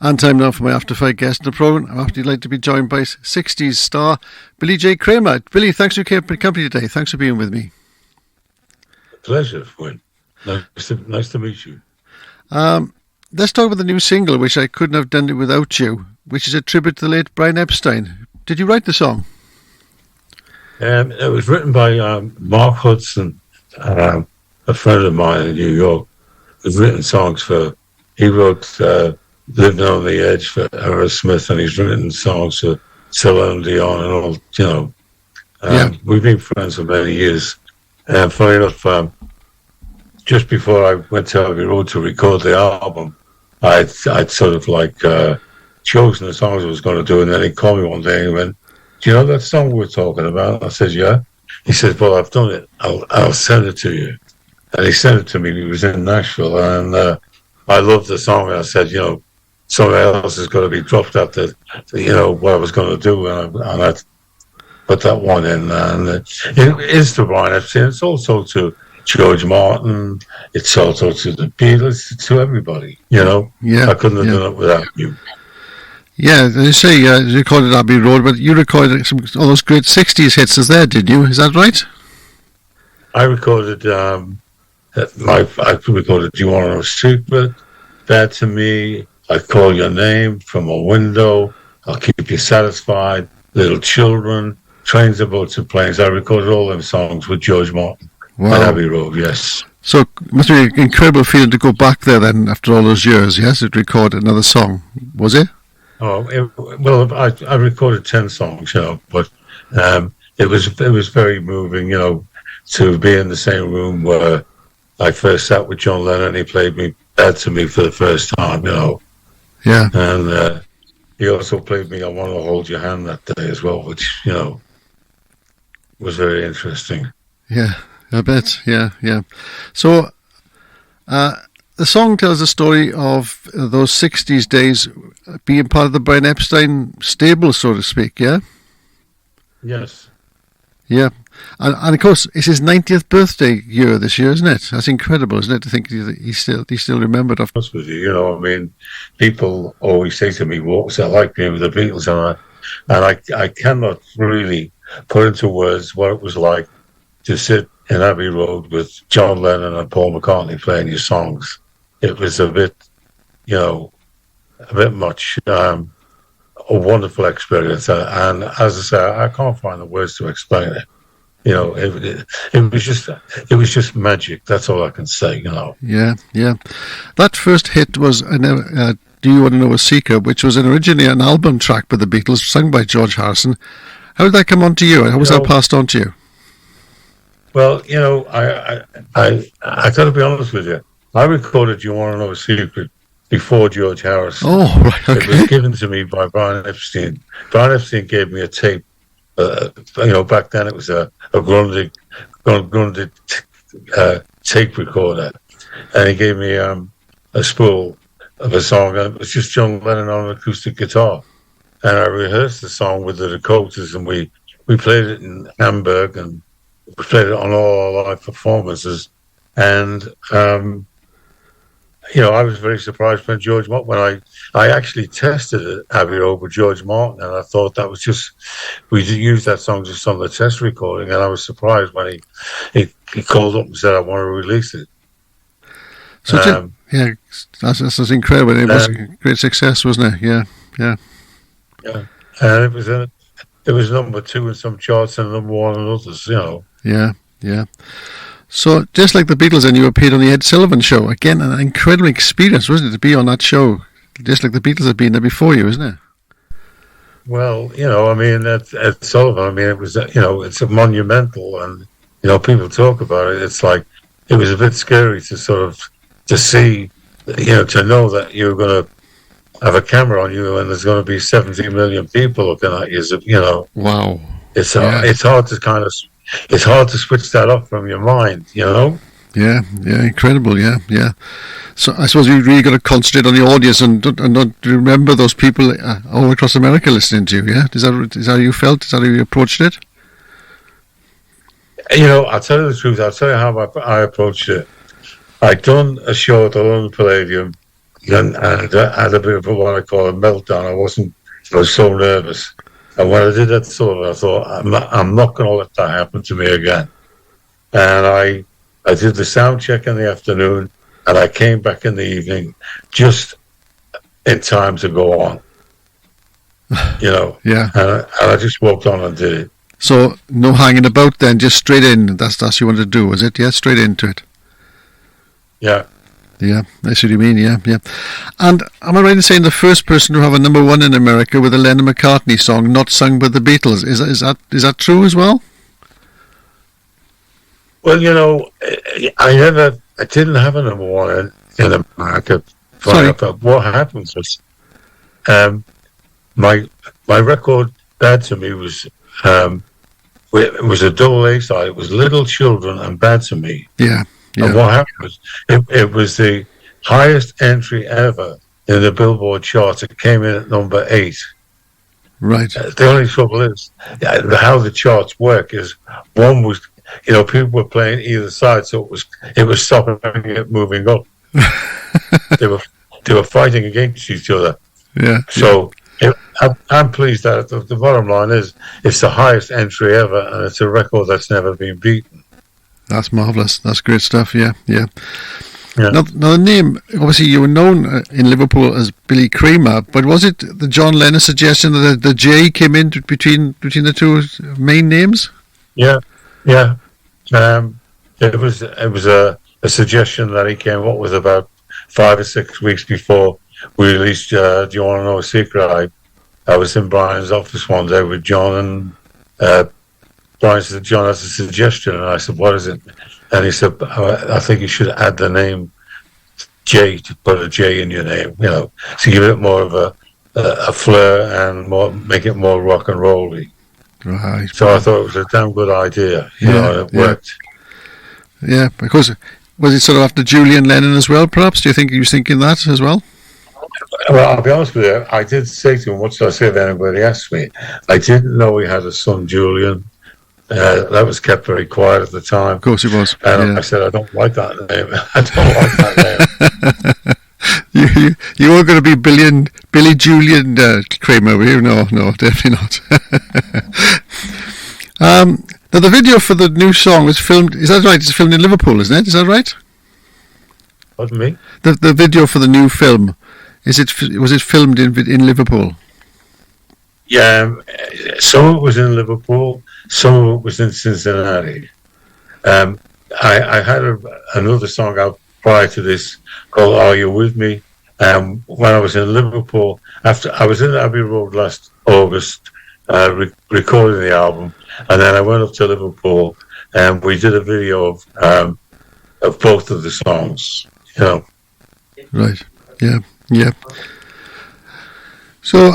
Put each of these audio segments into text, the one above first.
And time now for my After Five guest in the programme. I'm after delighted to be joined by 60s star Billy J Kramer. Billy, thanks for your company today. Thanks for being with me. Pleasure, Wayne. Nice to meet you. Let's talk about the new single, which I couldn't have done it without you, which is a tribute to the late Brian Epstein. Did you write the song? It was written by Mark Hudson, a friend of mine in New York. He's written songs he wrote Living on the Edge for Aerosmith, and he's written songs for Celine Dion and all, We've been friends for many years. And funny enough, just before I went to Abbey Road to record the album, I'd sort of chosen the songs I was going to do, and then he called me one day and he went, "Do you know that song we were talking about?" I said, "Yeah." He said, "Well, I've done it. I'll send it to you." And he sent it to me. He was in Nashville, and I loved the song. And I said, something else is going to be dropped after, what I was going to do, and I put that one in. And it is to Brian Epstein. It's also to George Martin. It's also to the Beatles. To everybody. Yeah. I couldn't have done it without you. Yeah, you say you recorded Abbey Road, but you recorded all those great 60s hits there, didn't you? Is that right? I recorded, I recorded Do You Want to Know a Secret? Bad to Me, I Call Your Name, From a Window, I'll Keep You Satisfied, Little Children, Trains and Boats and Planes. I recorded all them songs with George Martin at Abbey Road, yes. So it must be an incredible feeling to go back there then after all those years, yes, to record another song, was it? Oh, I recorded 10 songs, but it was very moving, to be in the same room where I first sat with John Lennon and he played me Bad to Me for the first time, Yeah. And he also played me I Want to Hold Your Hand that day as well, which, was very interesting. Yeah, I bet. Yeah. So, the song tells the story of those 60s days being part of the Brian Epstein stable, so to speak, yeah? Yes. Yeah. And of course, it's his 90th birthday year this year, isn't it? That's incredible, isn't it, to think he's still remembered. Of course, with you, people always say to me, what was it like being with the Beatles? And I cannot really put into words what it was like to sit in Abbey Road with John Lennon and Paul McCartney playing your songs. It was a bit much. A wonderful experience, and as I say, I can't find the words to explain it. It was just magic. That's all I can say. Yeah. That first hit was "Do You Want to Know a Secret," which was originally an album track by the Beatles, sung by George Harrison. How did that come on to you? How was that passed on to you? Well, I got to be honest with you. I recorded "Do You Want to Know a Secret" before George Harrison. Oh, right, okay. It was given to me by Brian Epstein. Brian Epstein gave me a tape. Back then it was a Grundig tape recorder, and he gave me a spool of a song, and it was just John Lennon on an acoustic guitar. And I rehearsed the song with the Dakotas, and we played it in Hamburg, and we played it on all our live performances. And I was very surprised when I actually tested it at Abbey Road with George Martin, and I thought that was just, we used that song just on the test recording, and I was surprised when he called up and said, "I want to release it." So that's incredible. It was a great success, wasn't it? Yeah. And it was number 2 in some charts and number 1 in others, Yeah. So, just like the Beatles, and you appeared on the Ed Sullivan Show. Again, an incredible experience, wasn't it, to be on that show? Just like the Beatles had been there before you, isn't it? Well, Ed Sullivan, it was, it's a monumental, and, people talk about it. It's like, it was a bit scary to to see, to know that you're going to have a camera on you and there's going to be 17 million people looking at you. Wow. It's hard to it's hard to switch that off from your mind, Yeah, incredible, yeah. So I suppose you really got to concentrate on the audience and not remember those people all across America listening to you, yeah? Is that how you felt? Is that how you approached it? I'll tell you the truth. I'll tell you how I approached it. I'd done a show at the London Palladium and I had a bit of what I call a meltdown. I was so nervous. And when I did that solo, I thought, I'm not going to let that happen to me again. And I did the sound check in the afternoon, and I came back in the evening just in time to go on. Yeah. And I just walked on and did it. So no hanging about then, just straight in. That's what you wanted to do, was it? Yeah, straight into it. Yeah. Yeah, I see what you mean, yeah. And am I right in saying the first person to have a #1 in America with a Lennon McCartney song not sung by the Beatles? Is that true as well? Well, I didn't have a #1 in America. Sorry. But what happened was, my record Bad to Me was it was a double A side. It was Little Children and Bad to Me. Yeah. And what happened was it was the highest entry ever in the Billboard charts. It came in at number 8. Right. The only trouble is how the charts work is one was, people were playing either side, so it was stopping it moving up. they were fighting against each other. Yeah. So I'm pleased that the bottom line is it's the highest entry ever, and it's a record that's never been beaten. That's marvellous. That's great stuff, yeah. Yeah. Now, the name, obviously you were known in Liverpool as Billy Kramer, but was it the John Lennon suggestion that the J came in between the two main names? Yeah. It was a suggestion that he came up with about 5 or 6 weeks before we released Do You Want to Know a Secret? I was in Brian's office one day with John, and Brian said, John has a suggestion, and I said, what is it? And he said, I think you should add the name J, to put a J in your name, to give it more of a flair and make it more rock and roll-y. Right. So I thought it was a damn good idea, and it worked. Yeah, because was it sort of after Julian Lennon as well, perhaps? Do you think he was thinking that as well? Well, I'll be honest with you, I did say to him, what should I say if anybody asked me? I didn't know he had a son, Julian. That was kept very quiet at the time. Of course it was. And I said, I don't like that name. I don't like that name. you were going to be Billy Julian Kramer, were you? No, definitely not. Now, the video for the new song was filmed, is that right? It's filmed in Liverpool, isn't it? Is that right? Pardon me? The video for the new film, was it filmed in Liverpool? Yeah, some of it was in Liverpool, some of it was in Cincinnati. I had another song out prior to this called Are You With Me? When I was in Liverpool, after I was in Abbey Road last August, recording the album, and then I went up to Liverpool and we did a video of both of the songs, Right, yeah. So,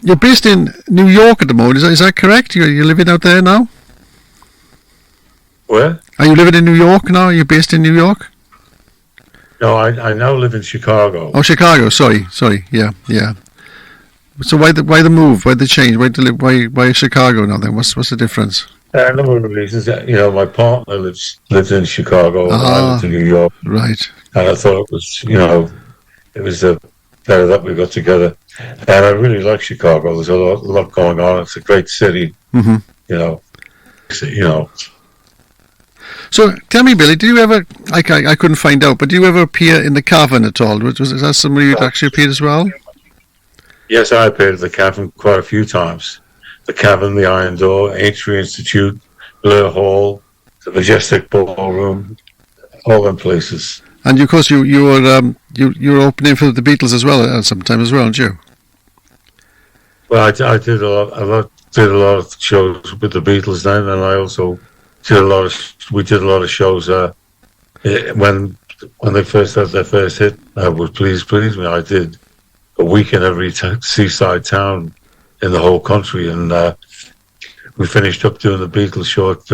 you're based in New York at the moment, is that correct? You're living out there now? Where? Are you living in New York now? Are you based in New York? No, I now live in Chicago. Oh, Chicago. Sorry. Yeah. So why the move? Why the change? Why Chicago now then? What's the difference? A number of reasons. My partner lived in Chicago, and I lived in New York. Right. And I thought it was, it was better that we got together. And I really like Chicago. There's a lot going on. It's a great city. Mm-hmm. So tell me, Billy, did you ever? I couldn't find out, but did you ever appear in the Cavern at all? Was that somewhere you'd actually appeared as well? Yes, I appeared at the Cavern quite a few times. The Cavern, the Iron Door, Aintree Institute, Blair Hall, the Majestic Ballroom, all them places. And of course, you were opening for the Beatles as well at some time as well, didn't you? Well, I did a lot of shows with the Beatles then, and I also did we did a lot of shows when they first had their first hit. Would Please Me. I did a week in every seaside town in the whole country, and we finished up doing the Beatles show at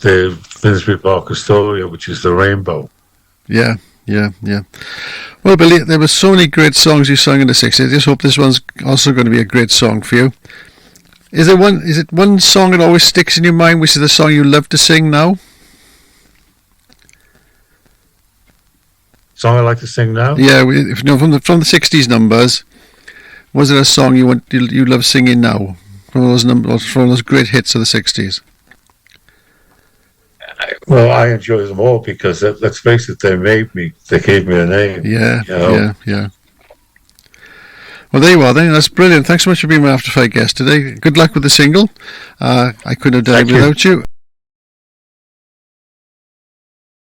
the Finsbury Park Astoria, which is the Rainbow. Yeah. Well, Billy, there were so many great songs you sang in the 60s. I just hope this one's also going to be a great song for you. Is it one song that always sticks in your mind, which is the song you love to sing now? song I like to sing now? Yeah, if you know from the '60s numbers, was there a song you love singing now? From those great hits of the '60s. Well, I enjoy them all because let's face it, they made me. They gave me a name. Yeah, You know? yeah. Well, there you are then. That's brilliant. Thanks so much for being my After Fight guest today. Good luck with the single. I couldn't have done it without you.